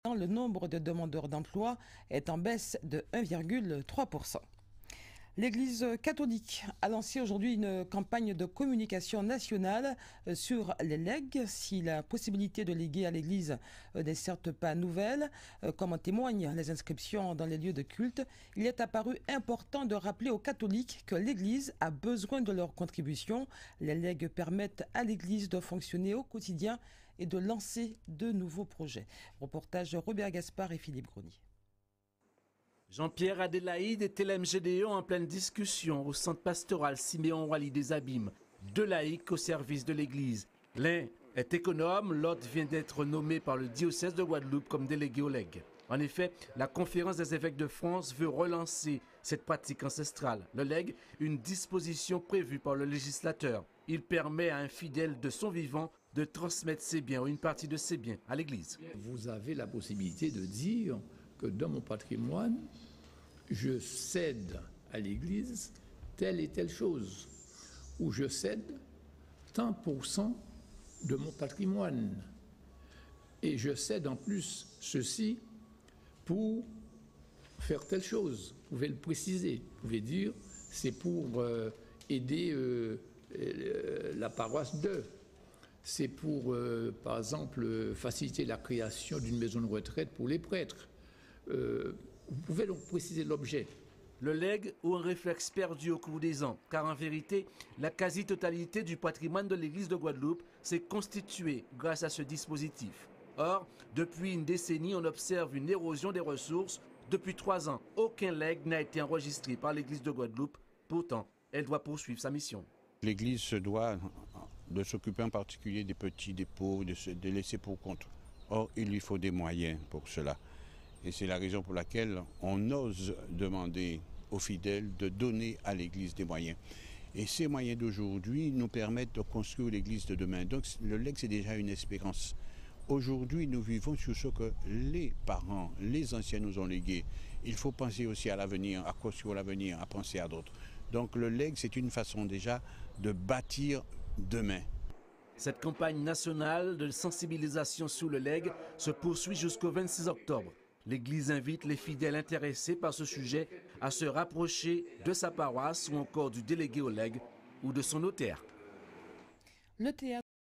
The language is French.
le nombre de demandeurs d'emploi est en baisse de 1,3%. L'Église catholique a lancé aujourd'hui une campagne de communication nationale sur les legs. Si la possibilité de léguer à l'Église n'est certes pas nouvelle, comme en témoignent les inscriptions dans les lieux de culte, il est apparu important de rappeler aux catholiques que l'Église a besoin de leur contribution. Les legs permettent à l'Église de fonctionner au quotidien et de lancer de nouveaux projets. Reportage Robert Gaspard et Philippe Grony. Jean-Pierre Adélaïde et Télème Gédéon en pleine discussion au centre pastoral Siméon Wally des Abîmes, deux laïcs au service de l'Église. L'un est économe, l'autre vient d'être nommé par le diocèse de Guadeloupe comme délégué au legs. En effet, la conférence des évêques de France veut relancer cette pratique ancestrale. Le legs, une disposition prévue par le législateur. Il permet à un fidèle de son vivant de transmettre ses biens ou une partie de ses biens à l'Église. Vous avez la possibilité de dire que dans mon patrimoine, je cède à l'Église telle et telle chose, ou je cède tant % de mon patrimoine. Et je cède en plus ceci pour faire telle chose. Vous pouvez le préciser. Vous pouvez dire c'est pour aider la paroisse de. C'est pour, par exemple, faciliter la création d'une maison de retraite pour les prêtres. Vous pouvez donc préciser l'objet. Le legs ou un réflexe perdu au cours des ans, car en vérité, la quasi-totalité du patrimoine de l'Église de Guadeloupe s'est constituée grâce à ce dispositif. Or, depuis une décennie, on observe une érosion des ressources. Depuis 3 ans, aucun legs n'a été enregistré par l'Église de Guadeloupe. Pourtant, elle doit poursuivre sa mission. L'Église se doit de s'occuper en particulier des petits dépôts, de laisser pour compte. Or, il lui faut des moyens pour cela. Et c'est la raison pour laquelle on ose demander aux fidèles de donner à l'Église des moyens. Et ces moyens d'aujourd'hui nous permettent de construire l'Église de demain. Donc le legs, c'est déjà une espérance. Aujourd'hui, nous vivons sur ce que les parents, les anciens nous ont légué. Il faut penser aussi à l'avenir, à construire l'avenir, à penser à d'autres. Donc le legs, c'est une façon déjà de bâtir demain. Cette campagne nationale de sensibilisation sur le legs se poursuit jusqu'au 26 octobre. L'Église invite les fidèles intéressés par ce sujet à se rapprocher de sa paroisse ou encore du délégué au legs ou de son notaire. Le théâtre